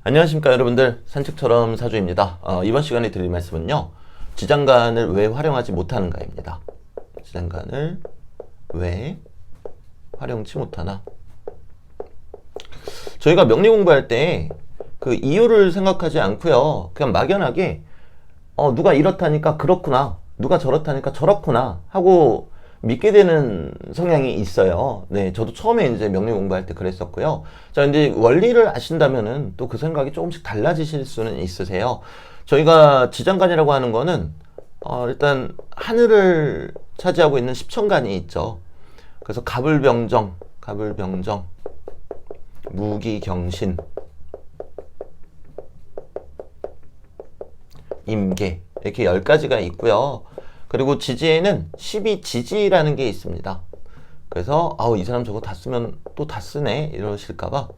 안녕하십니까 여러분들, 산책처럼 사주입니다. 이번 시간에 드릴 말씀은요, 지장간을 왜 활용하지 못하는가입니다. 지장간을 왜 활용치 못하나. 저희가 명리 공부할 때 그 이유를 생각하지 않고요, 그냥 막연하게 누가 이렇다니까 그렇구나, 누가 저렇다니까 저렇구나 하고 믿게 되는 성향이 있어요. 네, 저도 처음에 이제 명리 공부할 때 그랬었고요. 자, 근데 원리를 아신다면은 또 그 생각이 조금씩 달라지실 수는 있으세요. 저희가 지장간이라고 하는 거는 일단 하늘을 차지하고 있는 십천간이 있죠. 그래서 갑을병정, 무기경신, 임계, 이렇게 10가지가 있고요. 그리고 지지에는 12지지라는 게 있습니다. 그래서 이 사람 저거 다 쓰면 또 다 쓰네 이러실까봐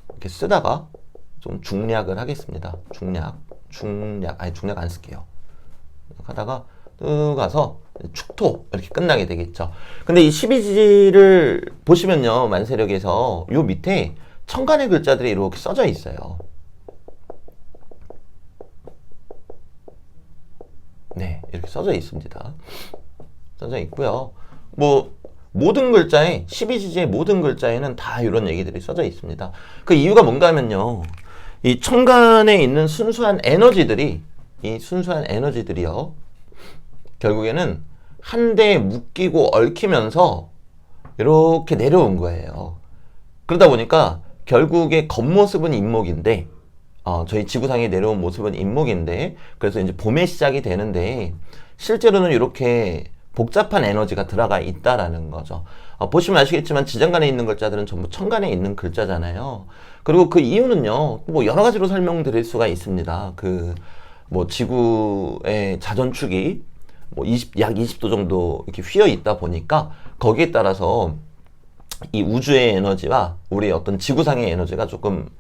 이렇게 쓰다가 좀 중략을 하겠습니다. 중략 안 쓸게요. 하다가 또 가서 축토 이렇게 끝나게 되겠죠. 근데 이 12지지를 보시면요, 만세력에서 요 밑에 천간의 글자들이 이렇게 써져 있어요. 네, 이렇게 써져 있습니다. 써져 있고요. 모든 글자에, 12지지의 모든 글자에는 다 이런 얘기들이 써져 있습니다. 그 이유가 뭔가 하면요, 이 천간에 있는 순수한 에너지들이요, 결국에는 한 대에 묶이고 얽히면서 이렇게 내려온 거예요. 그러다 보니까 결국에 겉모습은 인목인데, 저희 지구상에 내려온 모습은 인목인데, 그래서 이제 봄의 시작이 되는데, 실제로는 이렇게 복잡한 에너지가 들어가 있다라는 거죠. 보시면 아시겠지만 지장간에 있는 글자들은 전부 천간에 있는 글자잖아요. 그리고 그 이유는요, 여러 가지로 설명드릴 수가 있습니다. 지구의 자전축이 약 20도 정도 이렇게 휘어 있다 보니까 거기에 따라서 이 우주의 에너지와 우리 어떤 지구상의 에너지가 조금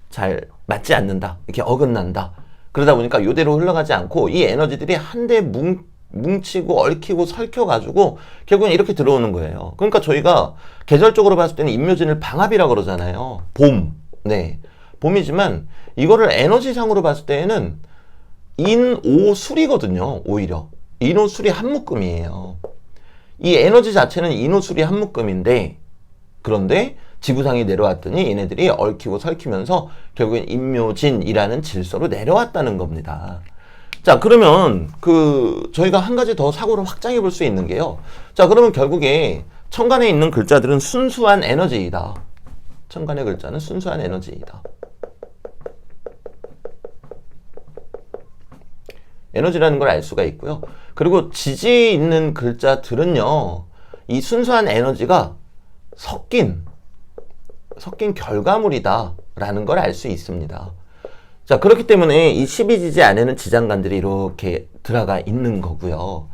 잘 맞지 않는다, 이렇게 어긋난다. 그러다 보니까 이대로 흘러가지 않고 이 에너지들이 한데 뭉치고 얽히고 설켜가지고 결국엔 이렇게 들어오는 거예요. 그러니까 저희가 계절적으로 봤을 때는 인묘진을 방합이라고 그러잖아요. 봄, 네, 봄이지만 이거를 에너지상으로 봤을 때는 인오술이거든요. 오히려 인오술이 한 묶음이에요. 이 에너지 자체는 인오술이 한 묶음인데, 그런데 지구상에 내려왔더니 얘네들이 얽히고 설키면서 결국엔 인묘진이라는 질서로 내려왔다는 겁니다. 자, 그러면 저희가 한 가지 더 사고를 확장해 볼 수 있는 게요, 자, 그러면 결국에 천간에 있는 글자들은 순수한 에너지이다. 천간의 글자는 순수한 에너지이다. 에너지라는 걸 알 수가 있고요. 그리고 지지에 있는 글자들은요, 이 순수한 에너지가 섞인 결과물이다 라는 걸 알 수 있습니다. 자, 그렇기 때문에 이 12지지 안에는 지장간들이 이렇게 들어가 있는 거고요.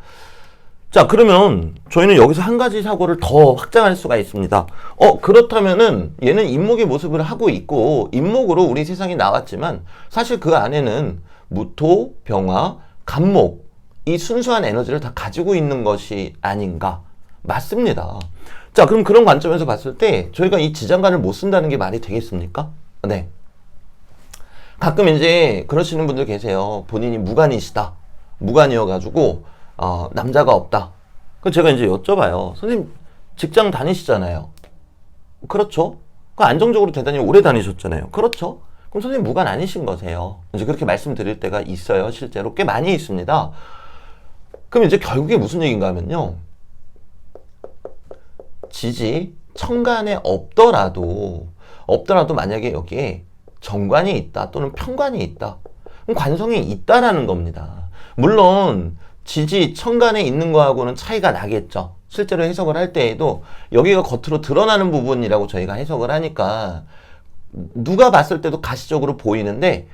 자, 그러면 저희는 여기서 한 가지 사고를 더 확장할 수가 있습니다. 그렇다면은 얘는 인목의 모습을 하고 있고 인목으로 우리 세상에 나왔지만 사실 그 안에는 무토, 병화, 간목, 이 순수한 에너지를 다 가지고 있는 것이 아닌가? 맞습니다. 자, 그럼 그런 관점에서 봤을 때 저희가 이 지장간을 못 쓴다는 게 말이 되겠습니까? 네. 가끔 이제 그러시는 분들 계세요. 본인이 무관이시다. 무관이어가지고 남자가 없다. 그럼 제가 이제 여쭤봐요. 선생님 직장 다니시잖아요. 그렇죠? 안정적으로 대단히 오래 다니셨잖아요. 그렇죠? 그럼 선생님 무관 아니신 거세요. 이제 그렇게 말씀드릴 때가 있어요. 실제로 꽤 많이 있습니다. 그럼 이제 결국에 무슨 얘기인가 하면요, 지지, 천간에 없더라도 만약에 여기에 정관이 있다 또는 편관이 있다, 그럼 관성이 있다라는 겁니다. 물론 지지, 천간에 있는 거하고는 차이가 나겠죠. 실제로 해석을 할 때에도 여기가 겉으로 드러나는 부분이라고 저희가 해석을 하니까 누가 봤을 때도 가시적으로 보이는데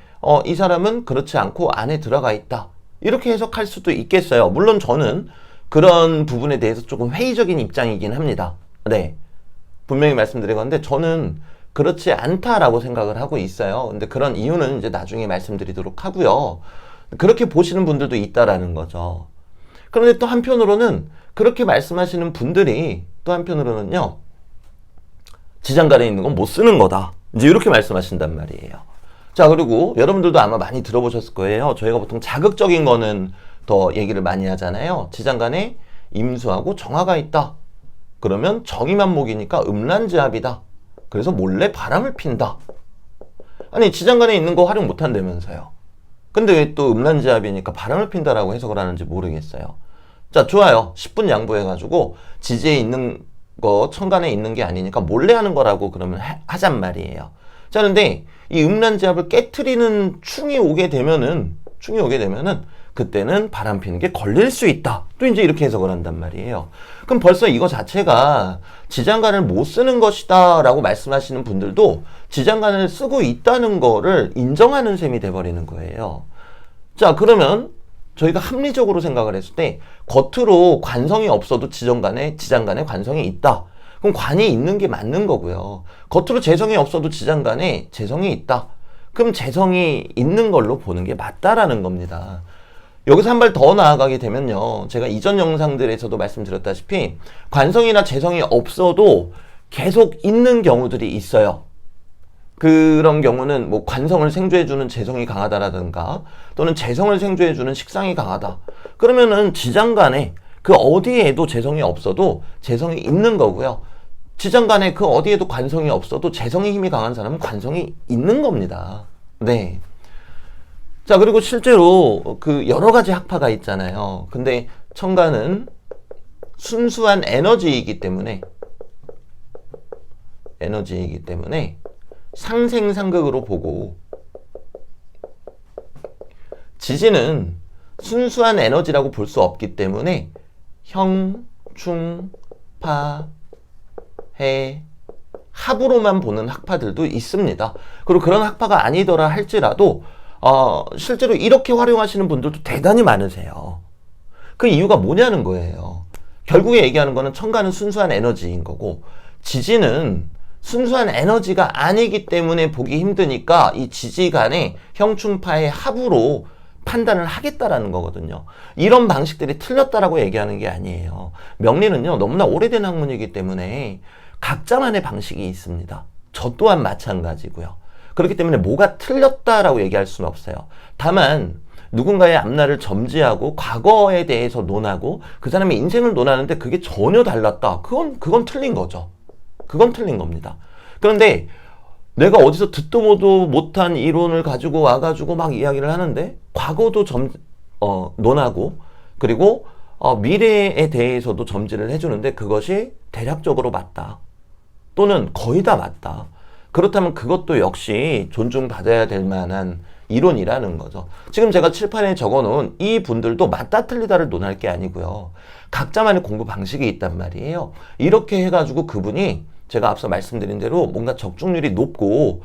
이 사람은 그렇지 않고 안에 들어가 있다, 이렇게 해석할 수도 있겠어요. 물론 저는 그런 부분에 대해서 조금 회의적인 입장이긴 합니다. 네, 분명히 말씀드린 건데 저는 그렇지 않다라고 생각을 하고 있어요. 근데 그런 이유는 이제 나중에 말씀드리도록 하고요. 그렇게 보시는 분들도 있다라는 거죠. 그런데 또 한편으로는 그렇게 말씀하시는 분들이 또 한편으로는요, 지장간에 있는 건 못 쓰는 거다, 이제 이렇게 말씀하신단 말이에요. 자, 그리고 여러분들도 아마 많이 들어보셨을 거예요. 저희가 보통 자극적인 거는 더 얘기를 많이 하잖아요. 지장간에 임수하고 정화가 있다. 그러면 정이만목이니까 음란지합이다. 그래서 몰래 바람을 핀다. 아니, 지장간에 있는 거 활용 못 한다면서요. 근데 왜 또 음란지합이니까 바람을 핀다라고 해석을 하는지 모르겠어요. 자, 좋아요. 10분 양보해가지고 지지에 있는 거 천간에 있는 게 아니니까 몰래 하는 거라고 그러면 하잔 말이에요. 자, 그런데 이 음란지합을 깨트리는 충이 오게 되면은 그때는 바람 피는 게 걸릴 수 있다. 또 이제 이렇게 해석을 한단 말이에요. 그럼 벌써 이거 자체가 지장간을 못 쓰는 것이다 라고 말씀하시는 분들도 지장간을 쓰고 있다는 거를 인정하는 셈이 돼버리는 거예요. 자, 그러면 저희가 합리적으로 생각을 했을 때 겉으로 관성이 없어도 지장간에 관성이 있다. 그럼 관이 있는 게 맞는 거고요. 겉으로 재성이 없어도 지장간에 재성이 있다. 그럼 재성이 있는 걸로 보는 게 맞다라는 겁니다. 여기서 한 발 더 나아가게 되면요. 제가 이전 영상들에서도 말씀드렸다시피 관성이나 재성이 없어도 계속 있는 경우들이 있어요. 그런 경우는 뭐 관성을 생조해주는 재성이 강하다라든가 또는 재성을 생조해주는 식상이 강하다. 그러면은 지장간에 그 어디에도 재성이 없어도 재성이 있는 거고요. 지장간에 그 어디에도 관성이 없어도 재성의 힘이 강한 사람은 관성이 있는 겁니다. 네. 자, 그리고 실제로 그 여러 가지 학파가 있잖아요. 근데 천간은 순수한 에너지이기 때문에 상생상극으로 보고 지지는 순수한 에너지라고 볼 수 없기 때문에 형, 충, 파, 해, 합으로만 보는 학파들도 있습니다. 그리고 그런 학파가 아니더라 할지라도 실제로 이렇게 활용하시는 분들도 대단히 많으세요. 그 이유가 뭐냐는 거예요. 결국에 얘기하는 거는 천간은 순수한 에너지인 거고 지지는 순수한 에너지가 아니기 때문에 보기 힘드니까 이 지지 간의 형충파의 합으로 판단을 하겠다라는 거거든요. 이런 방식들이 틀렸다라고 얘기하는 게 아니에요. 명리는요, 너무나 오래된 학문이기 때문에 각자만의 방식이 있습니다. 저 또한 마찬가지고요. 그렇기 때문에 뭐가 틀렸다라고 얘기할 수는 없어요. 다만 누군가의 앞날을 점지하고 과거에 대해서 논하고 그 사람의 인생을 논하는데 그게 전혀 달랐다. 그건 틀린 거죠. 그건 틀린 겁니다. 그런데 내가 어디서 듣도 보도 못한 이론을 가지고 와가지고 막 이야기를 하는데 과거도 논하고 그리고 미래에 대해서도 점지를 해주는데 그것이 대략적으로 맞다. 또는 거의 다 맞다. 그렇다면 그것도 역시 존중받아야 될 만한 이론이라는 거죠. 지금 제가 칠판에 적어놓은 이 분들도 맞다 틀리다를 논할 게 아니고요. 각자만의 공부 방식이 있단 말이에요. 이렇게 해가지고 그분이 제가 앞서 말씀드린 대로 뭔가 적중률이 높고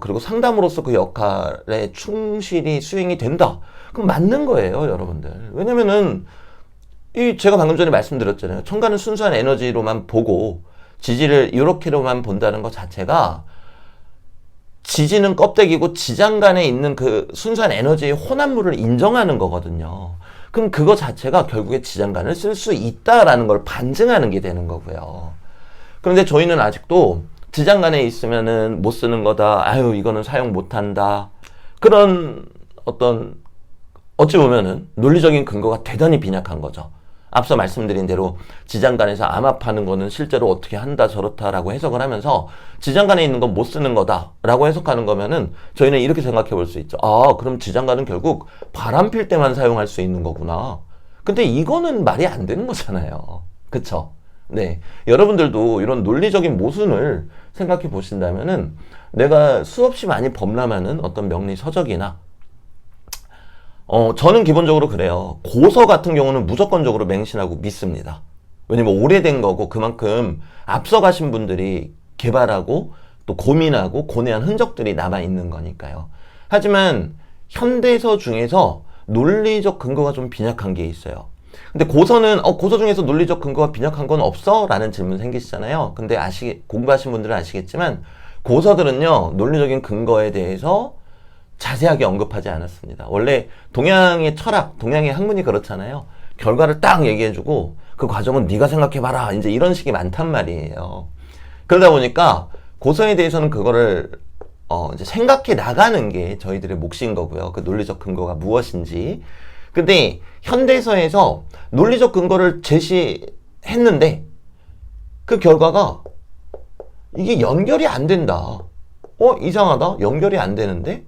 그리고 상담으로서 그 역할에 충실히 수행이 된다. 그럼 맞는 거예요, 여러분들. 왜냐면은 제가 방금 전에 말씀드렸잖아요. 천간은 순수한 에너지로만 보고 지지를 이렇게로만 본다는 것 자체가 지지는 껍데기고 지장간에 있는 그 순수한 에너지의 혼합물을 인정하는 거거든요. 그럼 그거 자체가 결국에 지장간을 쓸 수 있다라는 걸 반증하는 게 되는 거고요. 그런데 저희는 아직도 지장간에 있으면은 못 쓰는 거다. 아유, 이거는 사용 못 한다. 그런 어찌 보면은 논리적인 근거가 대단히 빈약한 거죠. 앞서 말씀드린 대로 지장간에서 암압하는 거는 실제로 어떻게 한다 저렇다라고 해석을 하면서 지장간에 있는 건 못 쓰는 거다라고 해석하는 거면은 저희는 이렇게 생각해 볼 수 있죠. 그럼 지장간은 결국 바람 필 때만 사용할 수 있는 거구나. 근데 이거는 말이 안 되는 거잖아요. 그쵸? 네. 여러분들도 이런 논리적인 모순을 생각해 보신다면은 내가 수없이 많이 범람하는 어떤 명리 서적이나 저는 기본적으로 그래요. 고서 같은 경우는 무조건적으로 맹신하고 믿습니다. 왜냐면 오래된 거고 그만큼 앞서가신 분들이 개발하고 또 고민하고 고뇌한 흔적들이 남아있는 거니까요. 하지만 현대서 중에서 논리적 근거가 좀 빈약한 게 있어요. 근데 고서는 고서 중에서 논리적 근거가 빈약한 건 없어? 라는 질문 생기시잖아요. 근데 공부하신 분들은 아시겠지만 고서들은요, 논리적인 근거에 대해서 자세하게 언급하지 않았습니다. 원래 동양의 철학, 동양의 학문이 그렇잖아요. 결과를 딱 얘기해주고 그 과정은 네가 생각해봐라. 이제 이런 식이 많단 말이에요. 그러다 보니까 고서에 대해서는 그거를 이제 생각해 나가는 게 저희들의 몫인 거고요. 그 논리적 근거가 무엇인지. 근데 현대사에서 논리적 근거를 제시했는데 그 결과가 이게 연결이 안 된다. 이상하다. 연결이 안 되는데?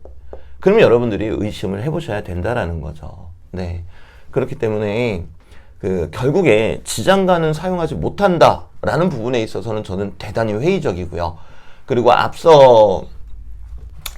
그러면 여러분들이 의심을 해보셔야 된다라는 거죠. 네. 그렇기 때문에 결국에 지장간은 사용하지 못한다라는 부분에 있어서는 저는 대단히 회의적이고요. 그리고 앞서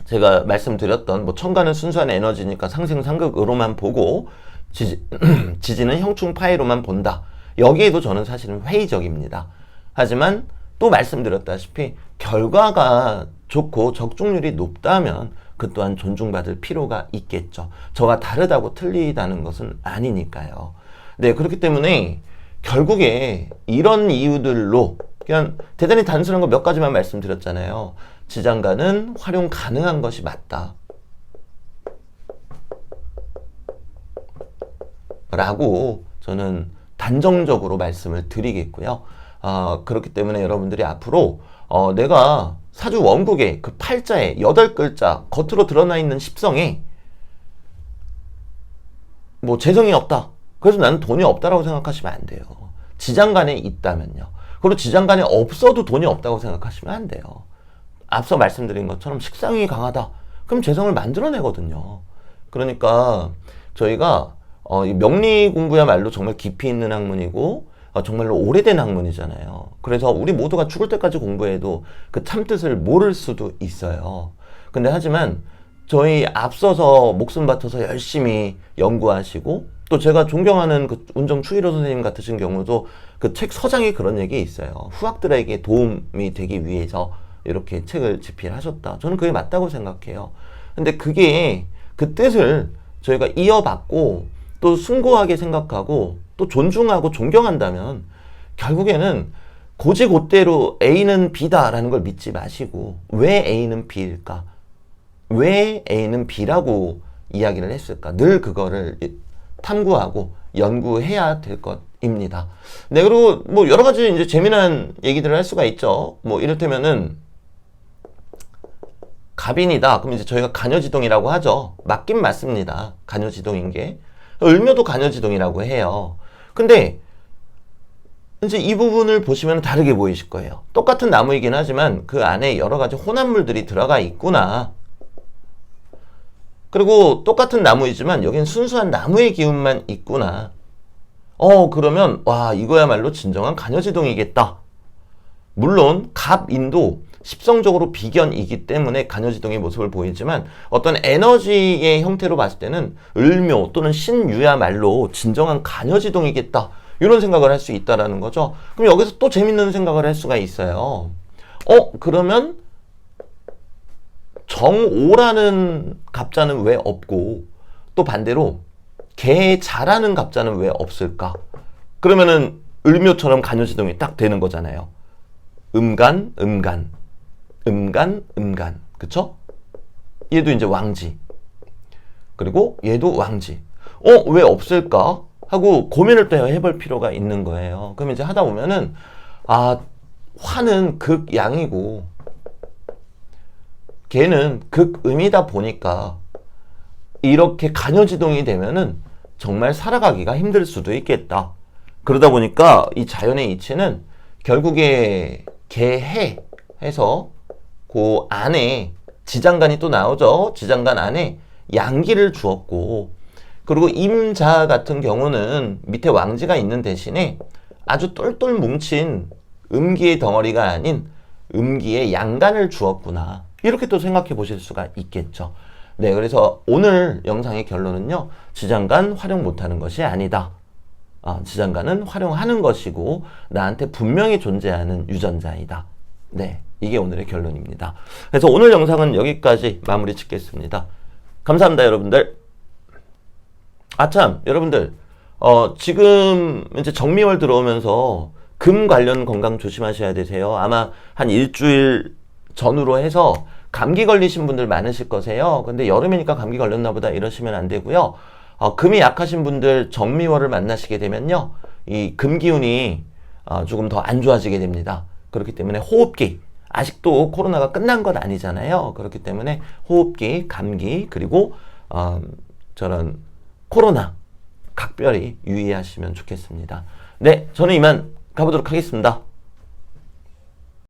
제가 말씀드렸던 첨가는 순수한 에너지니까 상생상극으로만 보고 지지는 형충파이로만 본다. 여기에도 저는 사실은 회의적입니다. 하지만 또 말씀드렸다시피 결과가 좋고 적중률이 높다면 그 또한 존중받을 필요가 있겠죠. 저와 다르다고 틀리다는 것은 아니니까요. 네, 그렇기 때문에 결국에 이런 이유들로 그냥 대단히 단순한 거 몇 가지만 말씀드렸잖아요. 지장간은 활용 가능한 것이 맞다. 라고 저는 단정적으로 말씀을 드리겠고요. 그렇기 때문에 여러분들이 앞으로 내가 사주 원국의 그 팔자에 8글자 겉으로 드러나 있는 십성에 재성이 없다. 그래서 나는 돈이 없다라고 생각하시면 안 돼요. 지장간에 있다면요. 그리고 지장간에 없어도 돈이 없다고 생각하시면 안 돼요. 앞서 말씀드린 것처럼 식상이 강하다. 그럼 재성을 만들어내거든요. 그러니까 저희가 명리 공부야말로 정말 깊이 있는 학문이고 정말로 오래된 학문이잖아요. 그래서 우리 모두가 죽을 때까지 공부해도 그 참뜻을 모를 수도 있어요. 근데 하지만 저희 앞서서 목숨 바쳐서 열심히 연구하시고 또 제가 존경하는 그 운정 추일호 선생님 같으신 경우도 그 책 서장에 그런 얘기 있어요. 후학들에게 도움이 되기 위해서 이렇게 책을 집필하셨다. 저는 그게 맞다고 생각해요. 근데 그게 그 뜻을 저희가 이어받고 또 숭고하게 생각하고 또 존중하고 존경한다면 결국에는 고지곧대로 A는 B다라는 걸 믿지 마시고 왜 A는 B일까? 왜 A는 B라고 이야기를 했을까? 늘 그거를 탐구하고 연구해야 될 것입니다. 네, 그리고 여러 가지 이제 재미난 얘기들을 할 수가 있죠. 이를테면은 갑인이다. 그럼 이제 저희가 간여지동이라고 하죠. 맞긴 맞습니다. 간여지동인 게. 을묘도 간여지동이라고 해요. 근데 이제 이 부분을 보시면 다르게 보이실 거예요. 똑같은 나무이긴 하지만 그 안에 여러 가지 혼합물들이 들어가 있구나. 그리고 똑같은 나무이지만 여긴 순수한 나무의 기운만 있구나. 그러면 와, 이거야말로 진정한 간여지동이겠다. 물론 갑인도 십성적으로 비견이기 때문에 간여지동의 모습을 보이지만 어떤 에너지의 형태로 봤을 때는 을묘 또는 신유야말로 진정한 간여지동이겠다. 이런 생각을 할 수 있다라는 거죠. 그럼 여기서 또 재밌는 생각을 할 수가 있어요. 그러면 정오라는 갑자는 왜 없고 또 반대로 개자라는 갑자는 왜 없을까? 그러면은 을묘처럼 간여지동이 딱 되는 거잖아요. 음간, 음간, 음간, 음간. 그쵸? 얘도 이제 왕지. 그리고 얘도 왕지. 왜 없을까? 하고 고민을 또 해볼 필요가 있는 거예요. 그럼 이제 하다 보면은, 화는 극양이고, 걔는 극음이다 보니까, 이렇게 간여지동이 되면은 정말 살아가기가 힘들 수도 있겠다. 그러다 보니까 이 자연의 이치는 결국에 개해 해서 그 안에 지장간이 또 나오죠. 지장간 안에 양기를 주었고, 그리고 임자 같은 경우는 밑에 왕지가 있는 대신에 아주 똘똘 뭉친 음기의 덩어리가 아닌 음기의 양간을 주었구나. 이렇게 또 생각해 보실 수가 있겠죠. 네, 그래서 오늘 영상의 결론은요, 지장간 활용 못하는 것이 아니다. 지장간은 활용하는 것이고 나한테 분명히 존재하는 유전자이다. 네, 이게 오늘의 결론입니다. 그래서 오늘 영상은 여기까지 마무리 짓겠습니다. 감사합니다, 여러분들. 참, 여러분들, 지금 이제 정미월 들어오면서 금 관련 건강 조심하셔야 되세요. 아마 한 일주일 전후로 해서 감기 걸리신 분들 많으실 거세요. 근데 여름이니까 감기 걸렸나 보다 이러시면 안 되고요. 금이 약하신 분들 정미월을 만나시게 되면요, 이 금 기운이 조금 더 안 좋아지게 됩니다. 그렇기 때문에 호흡기, 아직도 코로나가 끝난 건 아니잖아요. 그렇기 때문에 호흡기, 감기, 그리고 저런 코로나 각별히 유의하시면 좋겠습니다. 네, 저는 이만 가보도록 하겠습니다.